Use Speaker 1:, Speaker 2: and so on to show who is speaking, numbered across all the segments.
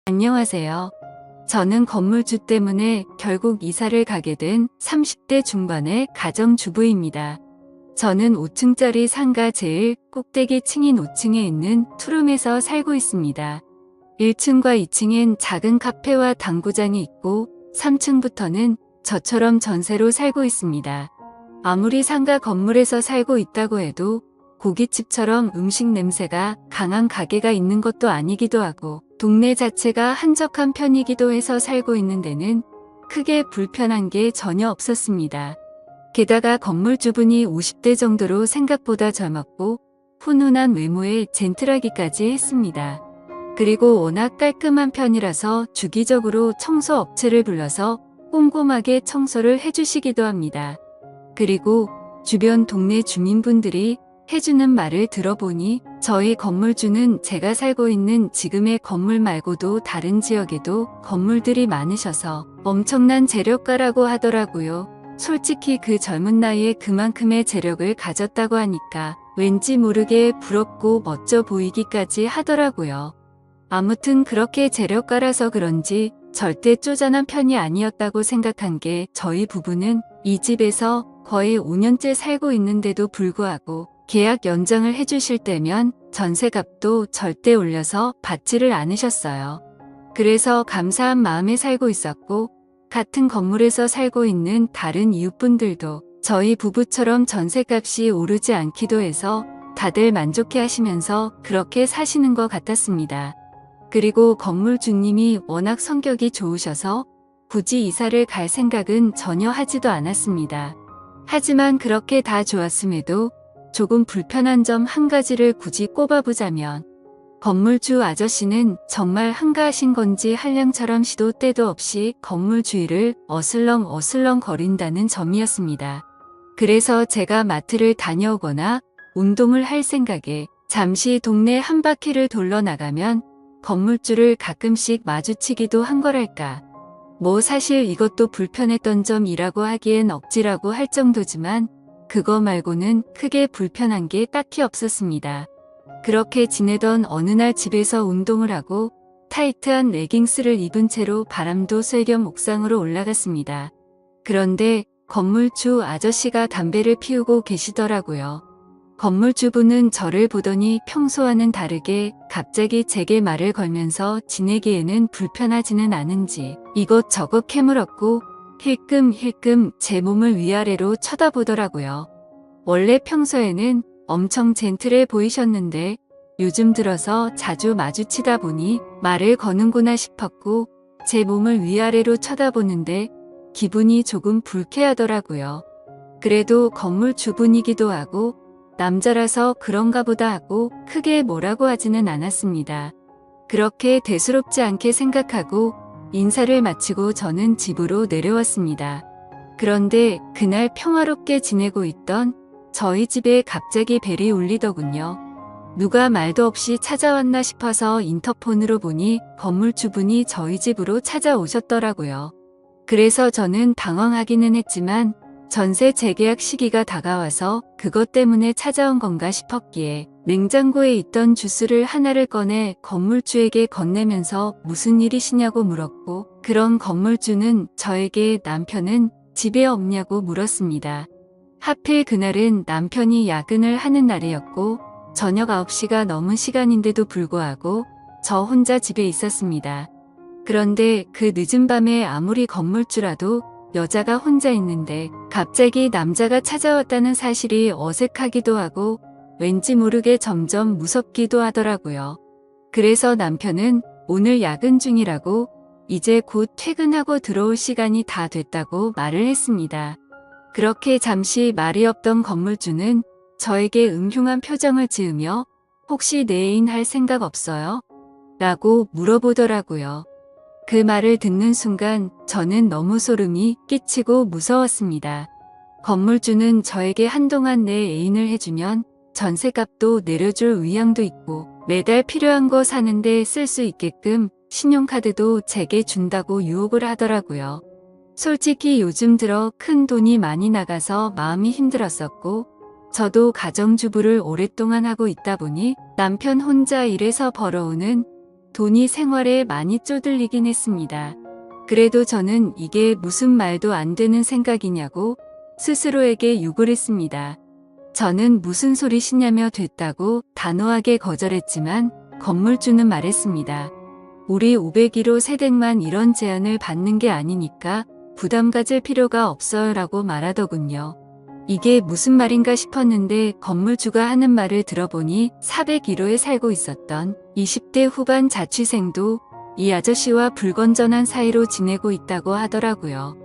Speaker 1: 안녕하세요. 저는 건물주 때문에 결국 이사를 가게 된 30대 중반의 가정주부입니다. 저는 5층짜리 상가 제일 꼭대기 층인 5층에 있는 투룸에서 살고 있습니다. 1층과 2층엔 작은 카페와 당구장이 있고 3층부터는 저처럼 전세로 살고 있습니다. 아무리 상가 건물에서 살고 있다고 해도 고깃집처럼 음식 냄새가 강한 가게가 있는 것도 아니기도 하고 동네 자체가 한적한 편이기도 해서 살고 있는 데는 크게 불편한 게 전혀 없었습니다. 게다가 건물주분이 50대 정도로 생각보다 젊었고 훈훈한 외모에 젠틀하기까지 했습니다. 그리고 워낙 깔끔한 편이라서 주기적으로 청소업체를 불러서 꼼꼼하게 청소를 해주시기도 합니다. 그리고 주변 동네 주민분들이 해주는 말을 들어보니 저희 건물주는 제가 살고 있는 지금의 건물 말고도 다른 지역에도 건물들이 많으셔서 엄청난 재력가라고 하더라고요. 솔직히 그 젊은 나이에 그만큼의 재력을 가졌다고 하니까 왠지 모르게 부럽고 멋져 보이기까지 하더라고요. 아무튼 그렇게 재력가라서 그런지 절대 쪼잔한 편이 아니었다고 생각한 게 저희 부부는 이 집에서 거의 5년째 살고 있는데도 불구하고 계약 연장을 해주실 때면 전세값도 절대 올려서 받지를 않으셨어요. 그래서 감사한 마음에 살고 있었고 같은 건물에서 살고 있는 다른 이웃분들도 저희 부부처럼 전세값이 오르지 않기도 해서 다들 만족해 하시면서 그렇게 사시는 것 같았습니다. 그리고 건물주님이 워낙 성격이 좋으셔서 굳이 이사를 갈 생각은 전혀 하지도 않았습니다. 하지만 그렇게 다 좋았음에도 조금 불편한 점 한 가지를 굳이 꼽아보자면 건물주 아저씨는 정말 한가하신 건지 한량처럼 시도 때도 없이 건물 주위를 어슬렁 거린다는 점이었습니다. 그래서 제가 마트를 다녀오거나 운동을 할 생각에 잠시 동네 한 바퀴를 돌러 나가면 건물주를 가끔씩 마주치기도 한 거랄까. 뭐 사실 이것도 불편했던 점이라고 하기엔 억지라고 할 정도지만 그거 말고는 크게 불편한 게 딱히 없었습니다. 그렇게 지내던 어느 날 집에서 운동을 하고 타이트한 레깅스를 입은 채로 바람도 쐴 겸 옥상으로 올라갔습니다. 그런데 건물주 아저씨가 담배를 피우고 계시더라고요. 건물주분은 저를 보더니 평소와는 다르게 갑자기 제게 말을 걸면서 지내기에는 불편하지는 않은지 이것저것 캐물었고 힐끔힐끔 제 몸을 위아래로 쳐다보더라고요. 원래 평소에는 엄청 젠틀해 보이셨는데 요즘 들어서 자주 마주치다 보니 말을 거는구나 싶었고 제 몸을 위아래로 쳐다보는데 기분이 조금 불쾌하더라고요. 그래도 건물 주분이기도 하고 남자라서 그런가 보다 하고 크게 뭐라고 하지는 않았습니다. 그렇게 대수롭지 않게 생각하고 인사를 마치고 저는 집으로 내려왔습니다. 그런데 그날 평화롭게 지내고 있던 저희 집에 갑자기 벨이 울리더군요. 누가 말도 없이 찾아왔나 싶어서 인터폰으로 보니 건물주분이 저희 집으로 찾아오셨더라고요. 그래서 저는 당황하기는 했지만 전세 재계약 시기가 다가와서 그것 때문에 찾아온 건가 싶었기에 냉장고에 있던 주스를 하나를 꺼내 건물주에게 건네면서 무슨 일이시냐고 물었고 그런 건물주는 저에게 남편은 집에 없냐고 물었습니다. 하필 그날은 남편이 야근을 하는 날이었고 저녁 9시가 넘은 시간인데도 불구하고 저 혼자 집에 있었습니다. 그런데 그 늦은 밤에 아무리 건물주라도 여자가 혼자 있는데 갑자기 남자가 찾아왔다는 사실이 어색하기도 하고 왠지 모르게 점점 무섭기도 하더라고요. 그래서 남편은 오늘 야근 중이라고 이제 곧 퇴근하고 들어올 시간이 다 됐다고 말을 했습니다. 그렇게 잠시 말이 없던 건물주는 저에게 음흉한 표정을 지으며 혹시 내 애인 할 생각 없어요? 라고 물어보더라고요. 그 말을 듣는 순간 저는 너무 소름이 끼치고 무서웠습니다. 건물주는 저에게 한동안 내 애인을 해주면 전세값도 내려줄 의향도 있고 매달 필요한 거 사는데 쓸 수 있게끔 신용카드도 제게 준다고 유혹을 하더라고요. 솔직히 요즘 들어 큰 돈이 많이 나가서 마음이 힘들었었고 저도 가정주부를 오랫동안 하고 있다 보니 남편 혼자 일해서 벌어오는 돈이 생활에 많이 쪼들리긴 했습니다. 그래도 저는 이게 무슨 말도 안 되는 생각이냐고 스스로에게 욕을 했습니다. 저는 무슨 소리시냐며 됐다고 단호하게 거절했지만 건물주는 말했습니다. 우리 501호 세댁만 이런 제안을 받는 게 아니니까 부담 가질 필요가 없어요 라고 말하더군요. 이게 무슨 말인가 싶었는데 건물주가 하는 말을 들어보니 401호에 살고 있었던 20대 후반 자취생도 이 아저씨와 불건전한 사이로 지내고 있다고 하더라고요.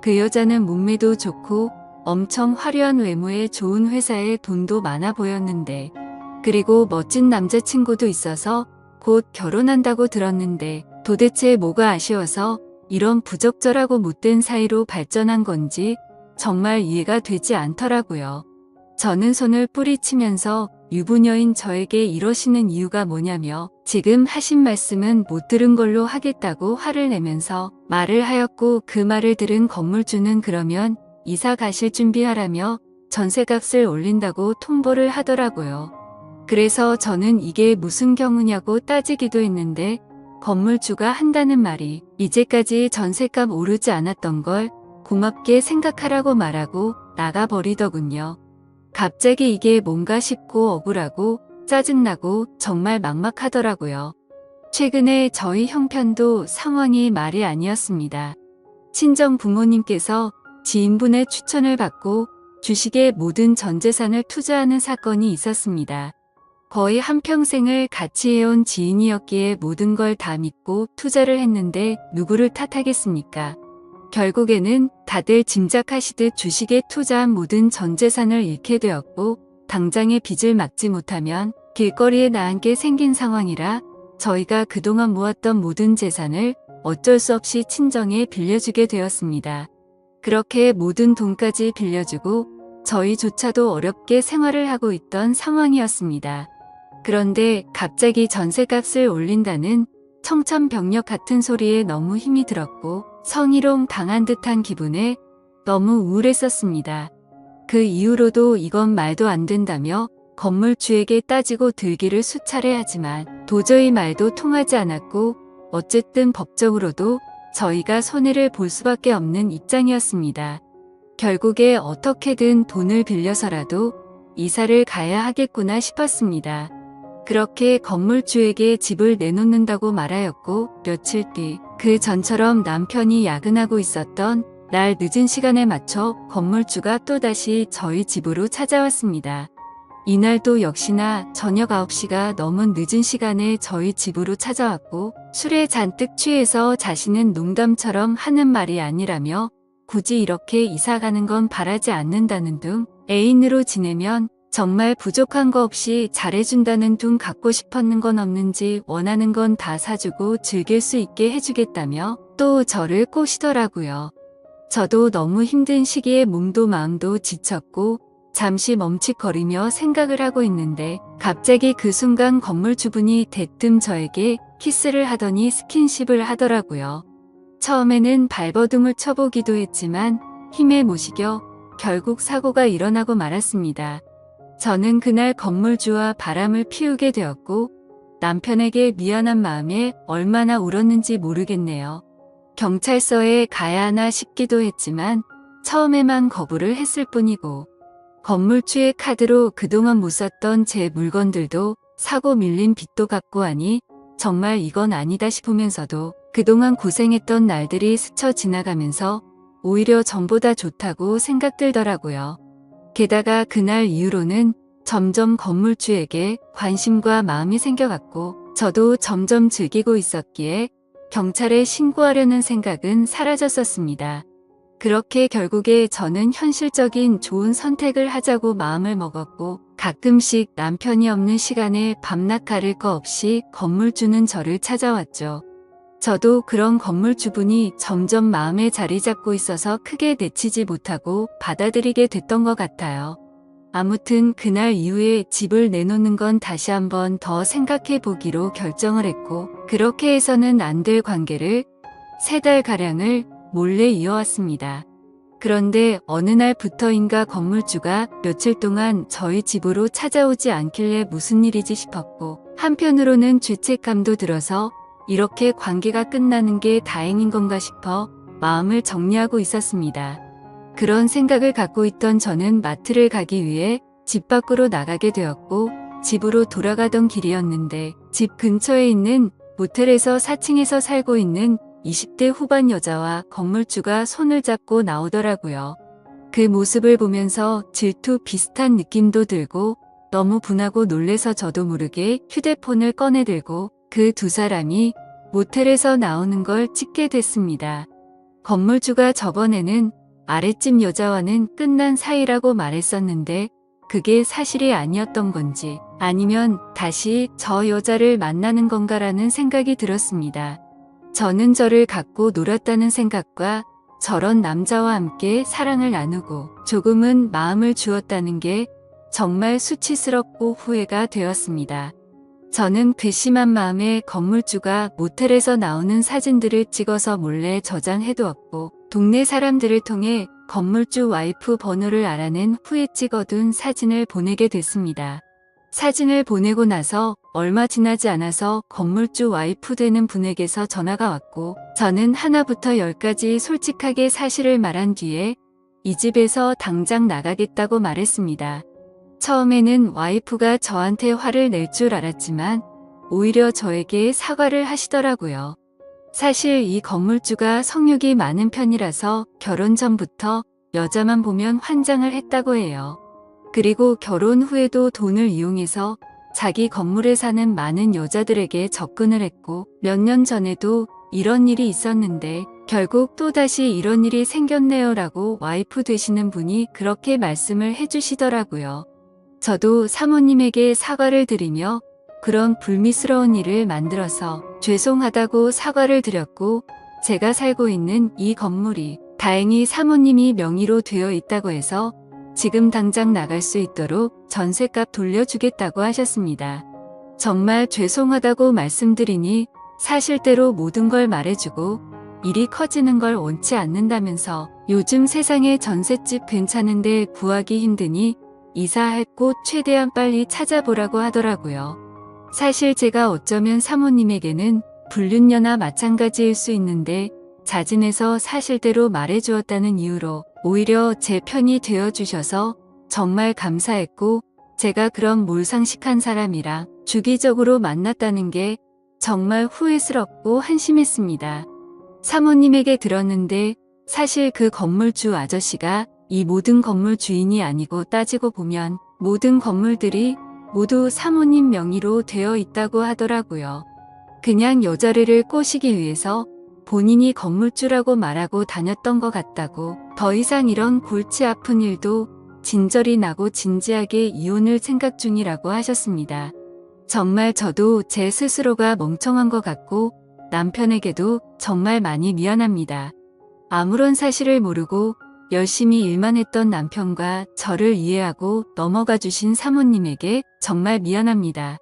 Speaker 1: 그 여자는 몸매도 좋고 엄청 화려한 외모에 좋은 회사에 돈도 많아 보였는데, 그리고 멋진 남자친구도 있어서 곧 결혼한다고 들었는데 도대체 뭐가 아쉬워서 이런 부적절하고 못된 사이로 발전한 건지 정말 이해가 되지 않더라고요. 저는 손을 뿌리치면서 유부녀인 저에게 이러시는 이유가 뭐냐며 지금 하신 말씀은 못 들은 걸로 하겠다고 화를 내면서 말을 하였고, 그 말을 들은 건물주는 그러면 이사 가실 준비하라며 전세값을 올린다고 통보를 하더라고요. 그래서 저는 이게 무슨 경우냐고 따지기도 했는데 건물주가 한다는 말이 이제까지 전세값 오르지 않았던 걸 고맙게 생각하라고 말하고 나가버리더군요. 갑자기 이게 뭔가 싶고 억울하고 짜증나고 정말 막막하더라고요. 최근에 저희 형편도 상황이 말이 아니었습니다. 친정 부모님께서 지인분의 추천을 받고 주식에 모든 전 재산을 투자하는 사건이 있었습니다. 거의 한평생을 같이 해온 지인이었기에 모든 걸 다 믿고 투자를 했는데 누구를 탓하겠습니까? 결국에는 다들 짐작하시듯 주식에 투자한 모든 전 재산을 잃게 되었고, 당장의 빚을 막지 못하면 길거리에 나앉게 생긴 상황이라 저희가 그동안 모았던 모든 재산을 어쩔 수 없이 친정에 빌려주게 되었습니다. 그렇게 모든 돈까지 빌려주고 저희조차도 어렵게 생활을 하고 있던 상황이었습니다. 그런데 갑자기 전세값을 올린다는 청천벽력 같은 소리에 너무 힘이 들었고 성희롱 당한 듯한 기분에 너무 우울했었습니다. 그 이후로도 이건 말도 안 된다며 건물주에게 따지고 들기를 수차례 하지만 도저히 말도 통하지 않았고, 어쨌든 법적으로도 저희가 손해를 볼 수밖에 없는 입장이었습니다. 결국에 어떻게든 돈을 빌려서라도 이사를 가야 하겠구나 싶었습니다. 그렇게 건물주에게 집을 내놓는다고 말하였고, 며칠 뒤 그 전처럼 남편이 야근하고 있었던 날 늦은 시간에 맞춰 건물주가 또다시 저희 집으로 찾아왔습니다. 이날도 역시나 저녁 9시가 넘은 늦은 시간에 저희 집으로 찾아왔고, 술에 잔뜩 취해서 자신은 농담처럼 하는 말이 아니라며 굳이 이렇게 이사가는 건 바라지 않는다는 둥, 애인으로 지내면 정말 부족한 거 없이 잘해준다는 둥, 갖고 싶었는 건 없는지 원하는 건 다 사주고 즐길 수 있게 해주겠다며 또 저를 꼬시더라고요. 저도 너무 힘든 시기에 몸도 마음도 지쳤고 잠시 멈칫거리며 생각을 하고 있는데 갑자기 그 순간 건물주분이 대뜸 저에게 키스를 하더니 스킨십을 하더라고요. 처음에는 발버둥을 쳐보기도 했지만 힘에 못 이겨 결국 사고가 일어나고 말았습니다. 저는 그날 건물주와 바람을 피우게 되었고 남편에게 미안한 마음에 얼마나 울었는지 모르겠네요. 경찰서에 가야 하나 싶기도 했지만 처음에만 거부를 했을 뿐이고, 건물주의 카드로 그동안 못 샀던 제 물건들도 사고 밀린 빚도 갚고 하니 정말 이건 아니다 싶으면서도 그동안 고생했던 날들이 스쳐 지나가면서 오히려 전보다 좋다고 생각들더라고요. 게다가 그날 이후로는 점점 건물주에게 관심과 마음이 생겨갔고 저도 점점 즐기고 있었기에 경찰에 신고하려는 생각은 사라졌었습니다. 그렇게 결국에 저는 현실적인 좋은 선택을 하자고 마음을 먹었고, 가끔씩 남편이 없는 시간에 밤낮 가릴 거 없이 건물주는 저를 찾아왔죠. 저도 그런 건물주분이 점점 마음에 자리 잡고 있어서 크게 내치지 못하고 받아들이게 됐던 것 같아요. 아무튼 그날 이후에 집을 내놓는 건 다시 한번 더 생각해 보기로 결정을 했고, 그렇게 해서는 안 될 관계를 3달가량을 몰래 이어왔습니다. 그런데 어느 날부터인가 건물주가 며칠 동안 저희 집으로 찾아오지 않길래 무슨 일이지 싶었고, 한편으로는 죄책감도 들어서 이렇게 관계가 끝나는 게 다행인 건가 싶어 마음을 정리하고 있었습니다. 그런 생각을 갖고 있던 저는 마트를 가기 위해 집 밖으로 나가게 되었고 집으로 돌아가던 길이었는데 집 근처에 있는 모텔에서 4층에서 살고 있는 20대 후반 여자와 건물주가 손을 잡고 나오더라고요. 그 모습을 보면서 질투 비슷한 느낌도 들고 너무 분하고 놀래서 저도 모르게 휴대폰을 꺼내들고 그 두 사람이 모텔에서 나오는 걸 찍게 됐습니다. 건물주가 저번에는 아랫집 여자와는 끝난 사이라고 말했었는데 그게 사실이 아니었던 건지 아니면 다시 저 여자를 만나는 건가라는 생각이 들었습니다. 저는 저를 갖고 놀았다는 생각과 저런 남자와 함께 사랑을 나누고 조금은 마음을 주었다는 게 정말 수치스럽고 후회가 되었습니다. 저는 괘씸한 마음에 건물주가 모텔에서 나오는 사진들을 찍어서 몰래 저장해두었고 동네 사람들을 통해 건물주 와이프 번호를 알아낸 후에 찍어둔 사진을 보내게 됐습니다. 사진을 보내고 나서 얼마 지나지 않아서 건물주 와이프 되는 분에게서 전화가 왔고 저는 하나부터 열까지 솔직하게 사실을 말한 뒤에 이 집에서 당장 나가겠다고 말했습니다. 처음에는 와이프가 저한테 화를 낼 줄 알았지만 오히려 저에게 사과를 하시더라고요. 사실 이 건물주가 성욕이 많은 편이라서 결혼 전부터 여자만 보면 환장을 했다고 해요. 그리고 결혼 후에도 돈을 이용해서 자기 건물에 사는 많은 여자들에게 접근을 했고 몇 년 전에도 이런 일이 있었는데 결국 또다시 이런 일이 생겼네요 라고 와이프 되시는 분이 그렇게 말씀을 해주시더라고요. 저도 사모님에게 사과를 드리며 그런 불미스러운 일을 만들어서 죄송하다고 사과를 드렸고 제가 살고 있는 이 건물이 다행히 사모님이 명의로 되어 있다고 해서 지금 당장 나갈 수 있도록 전셋값 돌려주겠다고 하셨습니다. 정말 죄송하다고 말씀드리니 사실대로 모든 걸 말해주고 일이 커지는 걸 원치 않는다면서 요즘 세상에 전셋집 괜찮은데 구하기 힘드니 이사할 곳 최대한 빨리 찾아보라고 하더라고요. 사실 제가 어쩌면 사모님에게는 불륜녀나 마찬가지일 수 있는데 자진해서 사실대로 말해주었다는 이유로 오히려 제 편이 되어주셔서 정말 감사했고 제가 그런 몰상식한 사람이랑 주기적으로 만났다는 게 정말 후회스럽고 한심했습니다. 사모님에게 들었는데 사실 그 건물주 아저씨가 이 모든 건물 주인이 아니고 따지고 보면 모든 건물들이 모두 사모님 명의로 되어 있다고 하더라고요. 그냥 여자를 꼬시기 위해서 본인이 건물주라고 말하고 다녔던 것 같다고 더 이상 이런 골치 아픈 일도 진절이 나고 진지하게 이혼을 생각 중이라고 하셨습니다. 정말 저도 제 스스로가 멍청한 것 같고 남편에게도 정말 많이 미안합니다. 아무런 사실을 모르고 열심히 일만 했던 남편과 저를 이해하고 넘어가 주신 사모님에게 정말 미안합니다.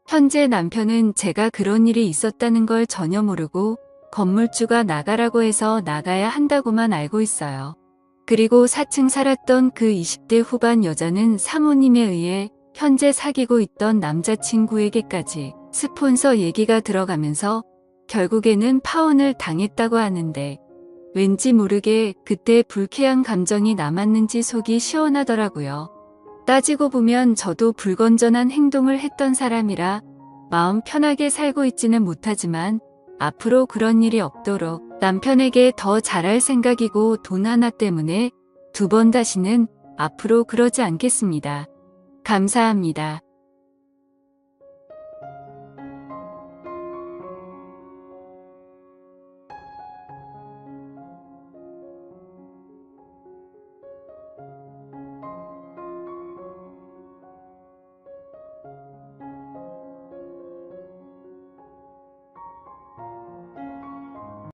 Speaker 1: 현재 남편은 제가 그런 일이 있었다는 걸 전혀 모르고 건물주가 나가라고 해서 나가야 한다고만 알고 있어요. 그리고 4층 살았던 그 20대 후반 여자는 사모님에 의해 현재 사귀고 있던 남자친구에게까지 스폰서 얘기가 들어가면서 결국에는 파혼을 당했다고 하는데 왠지 모르게 그때 불쾌한 감정이 남았는지 속이 시원하더라고요. 따지고 보면 저도 불건전한 행동을 했던 사람이라 마음 편하게 살고 있지는 못하지만 앞으로 그런 일이 없도록 남편에게 더 잘할 생각이고 돈 하나 때문에 두 번 다시는 앞으로 그러지 않겠습니다. 감사합니다.